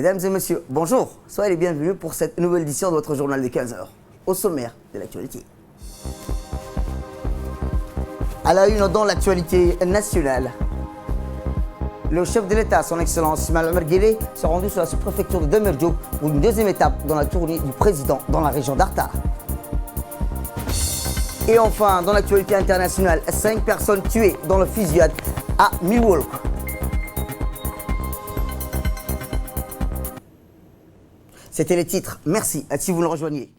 Mesdames et messieurs, bonjour. Soyez les bienvenus pour cette nouvelle édition de votre journal de 15 heures. Au sommaire de l'actualité. À la une dans l'actualité nationale, le chef de l'État, son Excellence Ismaël Omar Guelleh, s'est rendu sur la sous-préfecture de Damerjoug pour une deuxième étape dans la tournée du président dans la région d'Arta. Et enfin, dans l'actualité internationale, 5 personnes tuées dans le fusillade à Milwaukee. C'était les titres. Merci si vous nous rejoignez.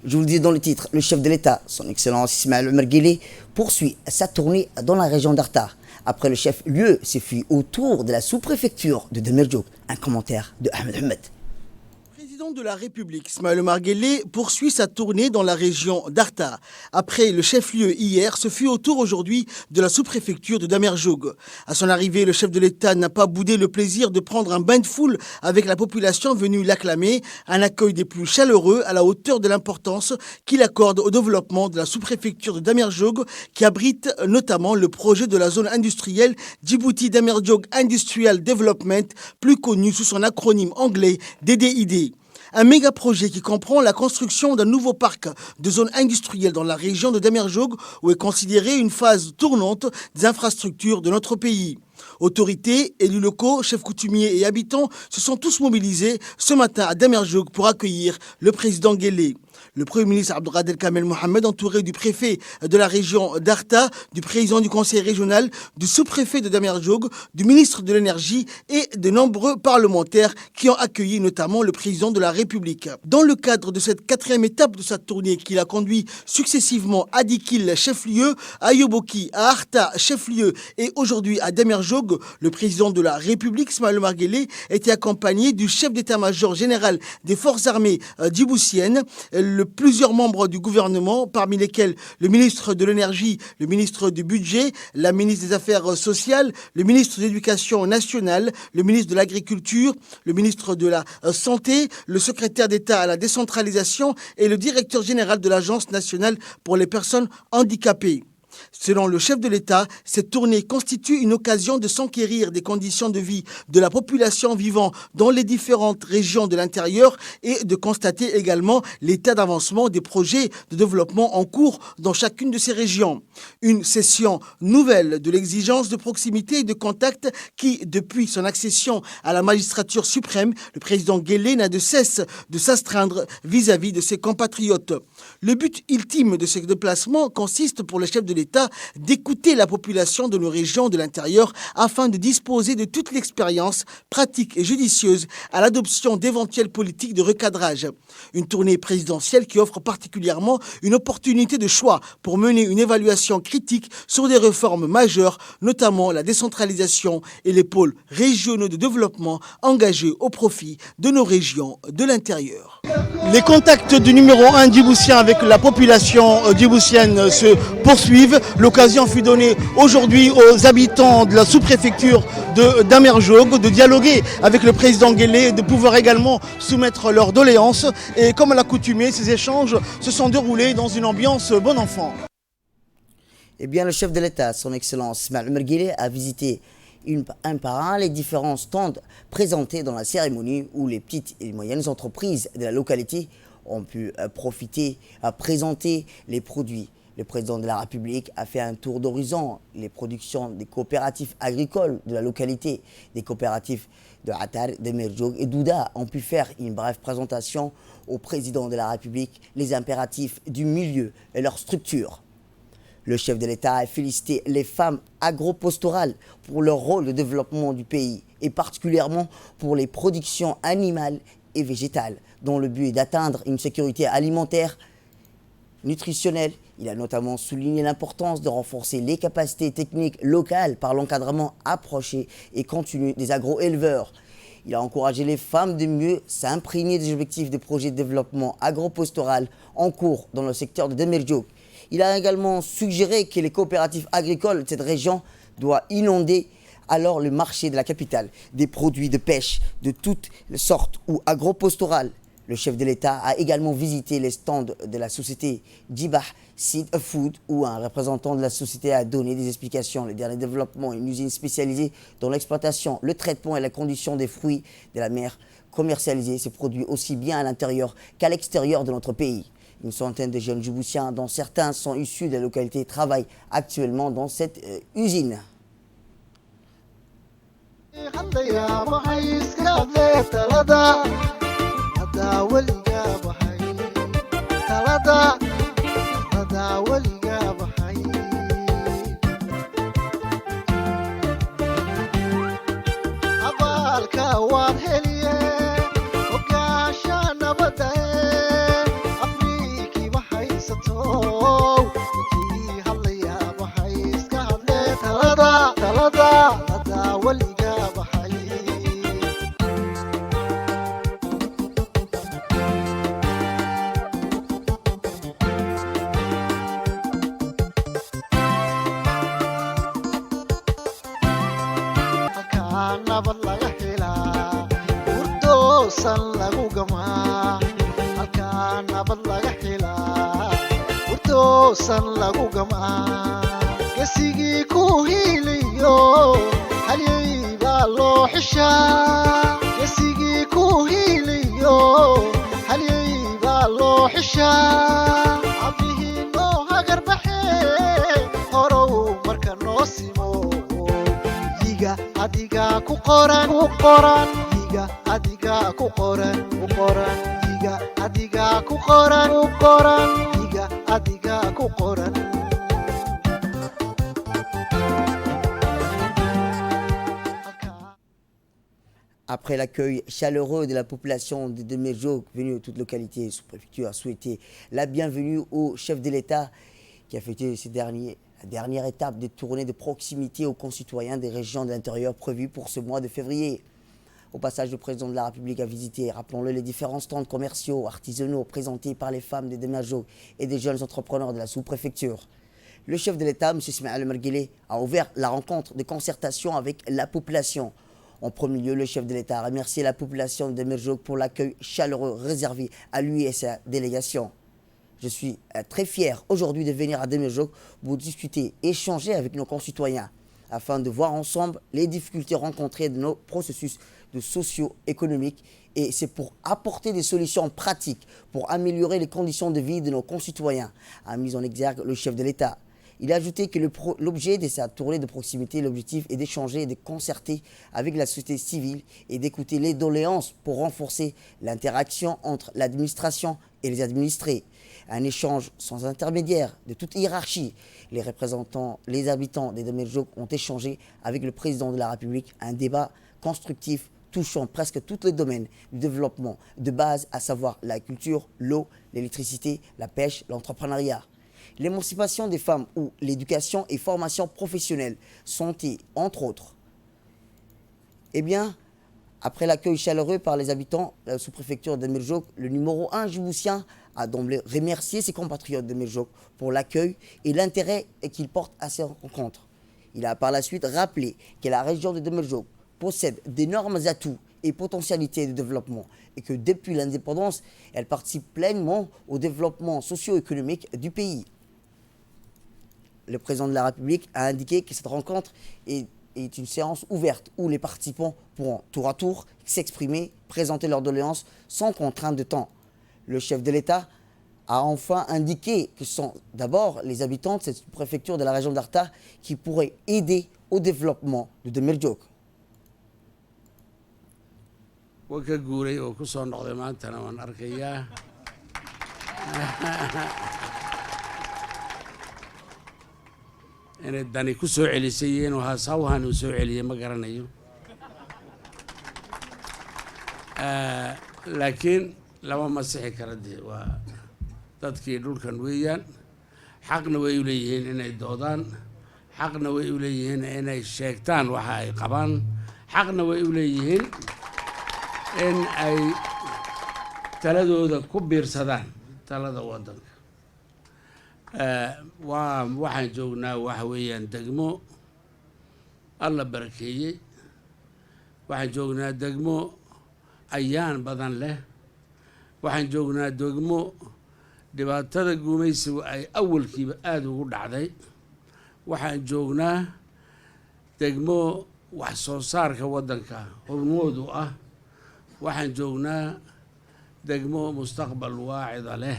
Je vous le dis dans le titre, le chef de l'État, son Excellence Ismaël Omar Guelleh, poursuit sa tournée dans la région d'Arta. Après le chef-lieu s'effuit autour de la sous-préfecture de Damerjoug. Un commentaire de Ahmed Ahmed. Le président de la République, Ismaël Omar Guelleh, poursuit sa tournée dans la région d'Arta. Après le chef-lieu hier, ce fut au tour aujourd'hui de la sous-préfecture de Damerjoug. À son arrivée, le chef de l'État n'a pas boudé le plaisir de prendre un bain de foule avec la population venue l'acclamer, un accueil des plus chaleureux à la hauteur de l'importance qu'il accorde au développement de la sous-préfecture de Damerjoug, qui abrite notamment le projet de la zone industrielle Djibouti Damerjoug Industrial Development, plus connu sous son acronyme anglais DDID. Un méga projet qui comprend la construction d'un nouveau parc de zones industrielles dans la région de Damerjoug, où est considérée une phase tournante des infrastructures de notre pays. Autorités, élus locaux, chefs coutumiers et habitants se sont tous mobilisés ce matin à Damerjoug pour accueillir le président Guelleh. Le Premier ministre Abdelkader Kamel Mohamed, entouré du préfet de la région d'Arta, du président du conseil régional, du sous-préfet de Damerjoug, du ministre de l'énergie et de nombreux parlementaires qui ont accueilli notamment le président de la République. Dans le cadre de cette 4e étape de sa tournée qu'il a conduit successivement à Dikil, chef-lieu, à Yoboki, à Arta, chef-lieu et aujourd'hui à Damerjoug, le président de la République, Ismaël Omar Guelleh, était accompagné du chef d'état-major général des forces armées djiboutiennes, plusieurs membres du gouvernement, parmi lesquels le ministre de l'énergie, le ministre du budget, la ministre des Affaires sociales, le ministre de l'Éducation nationale, le ministre de l'Agriculture, le ministre de la Santé, le secrétaire d'État à la décentralisation et le directeur général de l'Agence nationale pour les personnes handicapées. Selon le chef de l'État, cette tournée constitue une occasion de s'enquérir des conditions de vie de la population vivant dans les différentes régions de l'intérieur et de constater également l'état d'avancement des projets de développement en cours dans chacune de ces régions. Une session nouvelle de l'exigence de proximité et de contact qui, depuis son accession à la magistrature suprême, le président Guelleh n'a de cesse de s'astreindre vis-à-vis de ses compatriotes. Le but ultime de ce déplacement consiste pour le chef de l'État d'écouter la population de nos régions de l'intérieur afin de disposer de toute l'expérience pratique et judicieuse à l'adoption d'éventuelles politiques de recadrage. Une tournée présidentielle qui offre particulièrement une opportunité de choix pour mener une évaluation critique sur des réformes majeures, notamment la décentralisation et les pôles régionaux de développement engagés au profit de nos régions de l'intérieur. Les contacts du numéro 1 djiboutien avec la population djiboutienne se poursuivent. L'occasion fut donnée aujourd'hui aux habitants de la sous-préfecture de Damerjoug de dialoguer avec le président Guelleh et de pouvoir également soumettre leurs doléances. Et comme à l'accoutumée, ces échanges se sont déroulés dans une ambiance bon enfant. Eh bien, le chef de l'État, son Excellence Ismaël Omar Guelleh, a visité un par un les différents stands présentés dans la cérémonie où les petites et moyennes entreprises de la localité ont pu profiter à présenter les produits. Le président de la République a fait un tour d'horizon. Les productions des coopératives agricoles de la localité, des coopératives de Atar, Damerjoug et Douda ont pu faire une brève présentation au président de la République, les impératifs du milieu et leur structure. Le chef de l'État a félicité les femmes agro-pastorales pour leur rôle de développement du pays et particulièrement pour les productions animales et végétales, dont le but est d'atteindre une sécurité alimentaire, nutritionnelle. Il a notamment souligné l'importance de renforcer les capacités techniques locales par l'encadrement approché et continu des agro-éleveurs. Il a encouragé les femmes de mieux s'imprégner des objectifs des projets de développement agro-pastoral en cours dans le secteur de Damerjoug. Il a également suggéré que les coopératives agricoles de cette région doivent inonder alors le marché de la capitale des produits de pêche de toutes sortes ou agro-pastorales. Le chef de l'État a également visité les stands de la société Djibah Seed Food où un représentant de la société a donné des explications. Le dernier développement, une usine spécialisée dans l'exploitation, le traitement et la condition des fruits de la mer commercialiser ces produits aussi bien à l'intérieur qu'à l'extérieur de notre pays. Une centaine de jeunes Djiboutiens, dont certains sont issus de la localité, travaillent actuellement dans cette usine. Après l'accueil chaleureux de la population de Damirjoog, venue de toute localité sous-préfecture, a souhaité la bienvenue au chef de l'État qui a fêté la dernière étape des tournées de proximité aux concitoyens des régions de l'intérieur prévues pour ce mois de février. Au passage, le président de la République a visité, rappelons-le, les différents stands commerciaux, artisanaux présentés par les femmes de Damirjoog et des jeunes entrepreneurs de la sous-préfecture. Le chef de l'État, M. Ismaël Omar Guelleh, a ouvert la rencontre de concertation avec la population. En premier lieu, le chef de l'État a remercié la population de Damirjoog pour l'accueil chaleureux réservé à lui et sa délégation. Je suis très fier aujourd'hui de venir à Damirjoog pour discuter, échanger avec nos concitoyens afin de voir ensemble les difficultés rencontrées de nos processus de socio-économiques, et c'est pour apporter des solutions pratiques pour améliorer les conditions de vie de nos concitoyens, a mis en exergue le chef de l'État. Il a ajouté que l'objet de sa tournée de proximité, l'objectif est d'échanger et de concerter avec la société civile et d'écouter les doléances pour renforcer l'interaction entre l'administration et les administrés. Un échange sans intermédiaire de toute hiérarchie. Les représentants, les habitants des Damirjoog ont échangé avec le président de la République un débat constructif touchant presque tous les domaines du développement de base, à savoir la culture, l'eau, l'électricité, la pêche, l'entrepreneuriat. L'émancipation des femmes ou l'éducation et formation professionnelle, santé, entre autres. Eh bien, après l'accueil chaleureux par les habitants de la sous-préfecture de Damirjoog, le numéro 1 djiboutien a d'emblée remercié ses compatriotes de Damirjoog pour l'accueil et l'intérêt qu'ils portent à ces rencontres. Il a par la suite rappelé que la région de Damirjoog possède d'énormes atouts et potentialités de développement et que depuis l'indépendance, elle participe pleinement au développement socio-économique du pays. Le président de la République a indiqué que cette rencontre est une séance ouverte où les participants pourront tour à tour s'exprimer, présenter leurs doléances sans contrainte de temps. Le chef de l'État a enfin indiqué que ce sont d'abord les habitants de cette préfecture de la région d'Arta qui pourraient aider au développement de Damirjoog. Waka guuray oo ku soo noqday maantana waan arkayaa inay dani ku soo celisay inuu haasawhan uu soo celiyay ma garanayo laakiin lama masixi kara dee waa dadkii dhulkan weeyaan xaqna way u leeyihiin inay doodaan xaqna way u leeyihiin inay sheegtaan waxa ay qabaan xaqna way u leeyihiin in ay taladooda ku biirsadaan talada waddanka waxaan joognaa waxa weeyaan degmo alla barakeeyey waxaan joognaa degmo ayaan badan leh waxaan joognaa degmo dhibaatada gumaysigu ay awalkiiba aada ugu dhacday waxaan joognaa degmo wax soo saarka waddanka hormoodu ah waxaan joognaa degmo mustaqbal waacida leh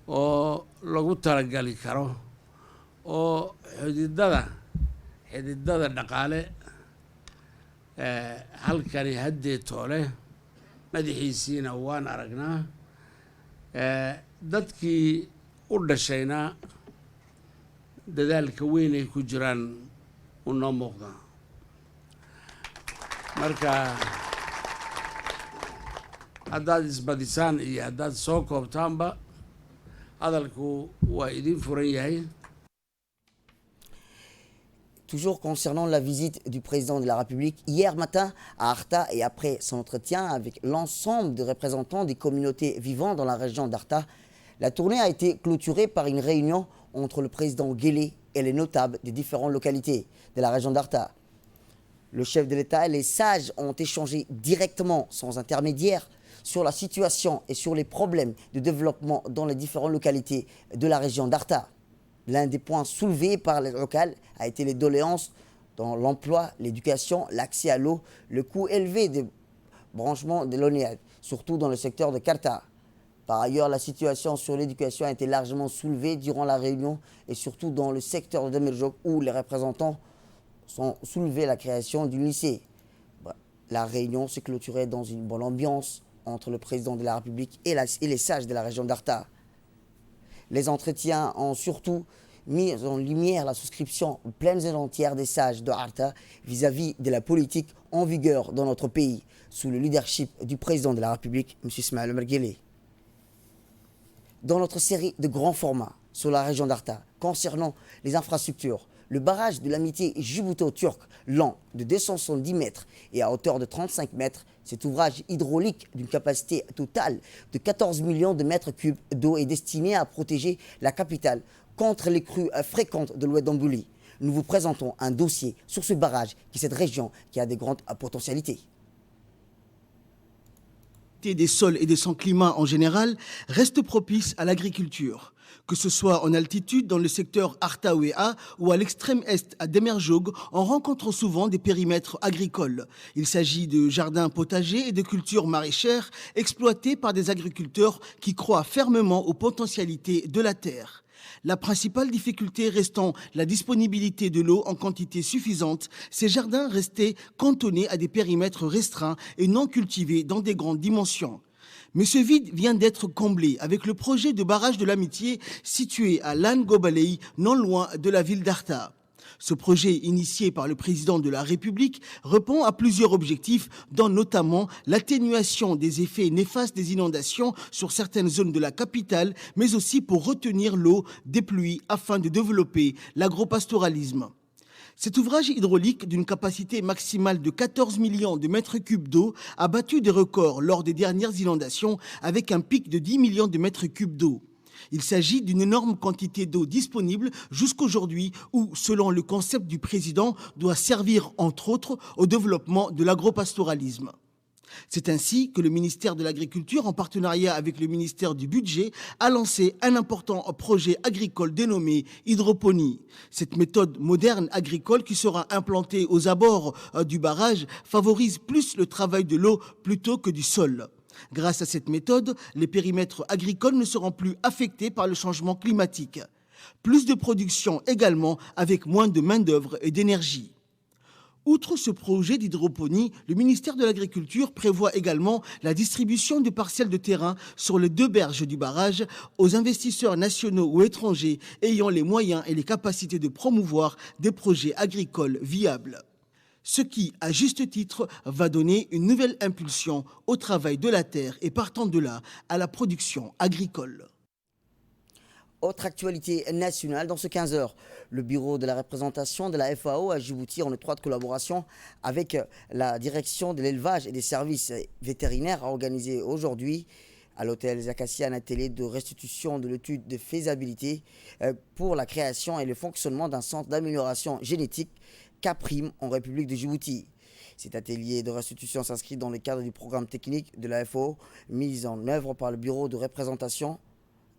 oo lagu talagali karo oo xididada dhaqaale halkani haddeetoo leh madaxiisiina waan aragnaa dadkii u dhashayna dadaalka weyn ay ku jiraan u noo muuqda marka haddaad isbadisaan iyo haddaad soo koobtaanba hadalku waa idin furan yahay. Toujours concernant la visite du président de la République hier matin à Arta et après son entretien avec l'ensemble des représentants des communautés vivant dans la région d'Arta, la tournée a été clôturée par une réunion entre le président Guélé et les notables des différentes localités de la région d'Arta. Le chef de l'État et les sages ont échangé directement, sans intermédiaire, sur la situation et sur les problèmes de développement dans les différentes localités de la région d'Arta. L'un des points soulevés par les locales a été les doléances dans l'emploi, l'éducation, l'accès à l'eau, le coût élevé des branchements de l'ONEAD, surtout dans le secteur de Karta. Par ailleurs, la situation sur l'éducation a été largement soulevée durant la réunion et surtout dans le secteur de Damirjog où les représentants ont soulevé la création du lycée. La réunion s'est clôturée dans une bonne ambiance entre le président de la République et les sages de la région d'Arta. Les entretiens ont surtout mis en lumière la souscription pleine et entière des sages de Arta vis-à-vis de la politique en vigueur dans notre pays, sous le leadership du président de la République, M. Ismaël Omar Guelleh. Dans notre série de grands formats sur la région d'Arta, concernant les infrastructures, le barrage de l'amitié djibouto-turque, lent de 270 mètres et à hauteur de 35 mètres, cet ouvrage hydraulique d'une capacité totale de 14 millions de mètres cubes d'eau est destiné à protéger la capitale contre les crues fréquentes de l'oued d'Ambouli. Nous vous présentons un dossier sur ce barrage qui est cette région qui a de grandes potentialités. Des sols et de son climat en général reste propice à l'agriculture. Que ce soit en altitude dans le secteur Artaouéa ou à l'extrême est à Damirjog, on rencontre souvent des périmètres agricoles. Il s'agit de jardins potagers et de cultures maraîchères exploités par des agriculteurs qui croient fermement aux potentialités de la terre. La principale difficulté restant la disponibilité de l'eau en quantité suffisante, ces jardins restaient cantonnés à des périmètres restreints et non cultivés dans des grandes dimensions. Mais ce vide vient d'être comblé avec le projet de barrage de l'amitié situé à Lan-Gobalei, non loin de la ville d'Arta. Ce projet, initié par le président de la République, répond à plusieurs objectifs, dont notamment l'atténuation des effets néfastes des inondations sur certaines zones de la capitale, mais aussi pour retenir l'eau des pluies afin de développer l'agropastoralisme. Cet ouvrage hydraulique d'une capacité maximale de 14 millions de mètres cubes d'eau a battu des records lors des dernières inondations avec un pic de 10 millions de mètres cubes d'eau. Il s'agit d'une énorme quantité d'eau disponible jusqu'aujourd'hui où, selon le concept du président, doit servir entre autres au développement de l'agropastoralisme. C'est ainsi que le ministère de l'Agriculture, en partenariat avec le ministère du Budget, a lancé un important projet agricole dénommé hydroponie. Cette méthode moderne agricole qui sera implantée aux abords du barrage favorise plus le travail de l'eau plutôt que du sol. Grâce à cette méthode, les périmètres agricoles ne seront plus affectés par le changement climatique. Plus de production également avec moins de main-d'œuvre et d'énergie. Outre ce projet d'hydroponie, le ministère de l'Agriculture prévoit également la distribution de parcelles de terrain sur les 2 berges du barrage aux investisseurs nationaux ou étrangers ayant les moyens et les capacités de promouvoir des projets agricoles viables. Ce qui, à juste titre, va donner une nouvelle impulsion au travail de la terre et partant de là à la production agricole. Autre actualité nationale dans ce 15 heures, le bureau de la représentation de la FAO à Djibouti en étroite collaboration avec la direction de l'élevage et des services vétérinaires a organisé aujourd'hui à l'hôtel Zakassi un atelier de restitution de l'étude de faisabilité pour la création et le fonctionnement d'un centre d'amélioration génétique CAPRIM en République de Djibouti. Cet atelier de restitution s'inscrit dans le cadre du programme technique de la FAO mis en œuvre par le bureau de représentation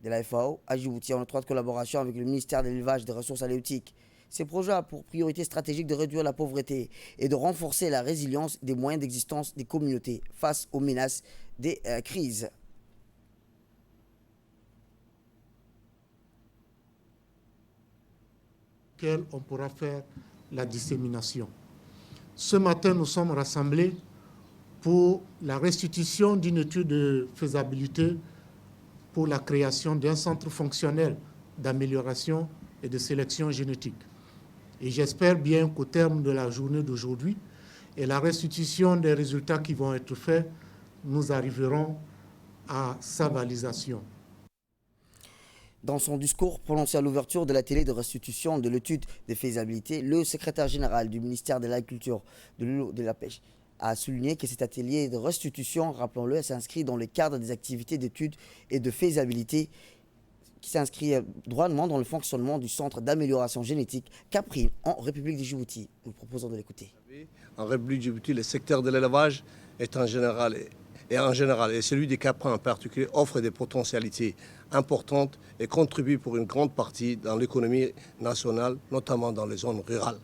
de la FAO à Djibouti en étroite collaboration avec le ministère de l'élevage et des ressources halieutiques. Ces projets ont pour priorité stratégique de réduire la pauvreté et de renforcer la résilience des moyens d'existence des communautés face aux menaces des crises. On pourra faire la dissémination. Ce matin, nous sommes rassemblés pour la restitution d'une étude de faisabilité pour la création d'un centre fonctionnel d'amélioration et de sélection génétique. Et j'espère bien qu'au terme de la journée d'aujourd'hui et la restitution des résultats qui vont être faits, nous arriverons à sa validation. Dans son discours prononcé à l'ouverture de l'atelier de restitution de l'étude de faisabilité, le secrétaire général du ministère de l'Agriculture, de l'eau et de la pêche a souligné que cet atelier de restitution, rappelons-le, s'inscrit dans le cadre des activités d'étude et de faisabilité qui s'inscrit droitement dans le fonctionnement du centre d'amélioration génétique Capri en République de Djibouti. Nous proposons de l'écouter. En République de Djibouti, le secteur de l'élevage est en général, et celui des caprins en particulier, offre des potentialités importantes et contribue pour une grande partie dans l'économie nationale, notamment dans les zones rurales,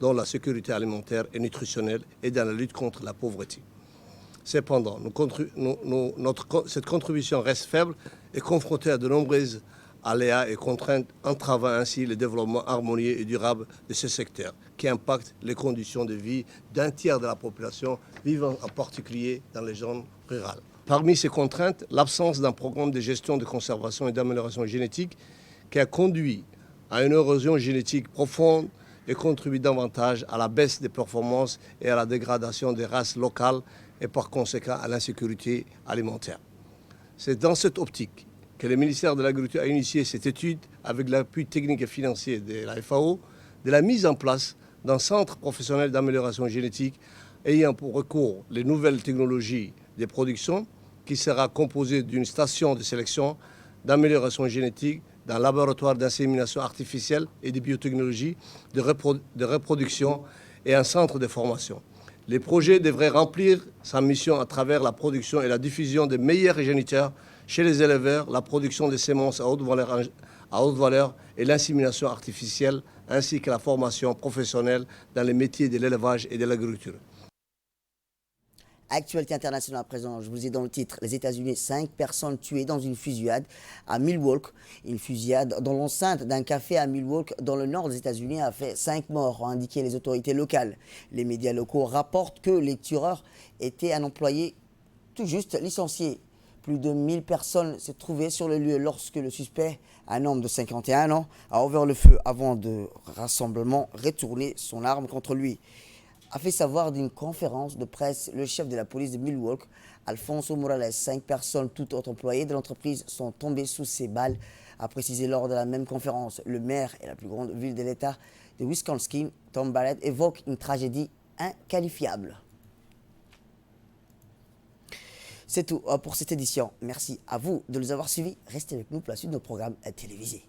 dans la sécurité alimentaire et nutritionnelle et dans la lutte contre la pauvreté. Cependant, cette contribution reste faible et confrontée à de nombreuses aléas et contraintes, entravant ainsi le développement harmonieux et durable de ce secteur, qui impacte les conditions de vie d'un tiers de la population vivant en particulier dans les zones rurales. Parmi ces contraintes, l'absence d'un programme de gestion de conservation et d'amélioration génétique qui a conduit à une érosion génétique profonde et contribue davantage à la baisse des performances et à la dégradation des races locales et par conséquent à l'insécurité alimentaire. C'est dans cette optique que le ministère de l'Agriculture a initié cette étude avec l'appui technique et financier de la FAO de la mise en place d'un centre professionnel d'amélioration génétique ayant pour recours les nouvelles technologies de production qui sera composé d'une station de sélection, d'amélioration génétique, d'un laboratoire d'insémination artificielle et de biotechnologie, de reproduction et un centre de formation. Les projets devraient remplir sa mission à travers la production et la diffusion des meilleurs géniteurs chez les éleveurs, la production de semences à haute valeur et l'insémination artificielle, ainsi que la formation professionnelle dans les métiers de l'élevage et de l'agriculture. Actualité internationale à présent, je vous ai dans le titre. Les États-Unis, 5 personnes tuées dans une fusillade à Milwaukee. Une fusillade dans l'enceinte d'un café à Milwaukee, dans le nord des États-Unis, a fait 5 morts, ont indiqué les autorités locales. Les médias locaux rapportent que les tueurs étaient un employé tout juste licencié. Plus de 1000 personnes se trouvaient sur le lieu lorsque le suspect, un homme de 51 ans, a ouvert le feu avant de rassemblement retourner son arme contre lui. A fait savoir d'une conférence de presse le chef de la police de Milwaukee, Alfonso Morales. 5 personnes, toutes autres employées de l'entreprise, sont tombées sous ces balles, a précisé lors de la même conférence. Le maire et la plus grande ville de l'État de Wisconsin, Tom Barrett, évoque une tragédie inqualifiable. C'est tout pour cette édition. Merci à vous de nous avoir suivis. Restez avec nous pour la suite de nos programmes télévisés.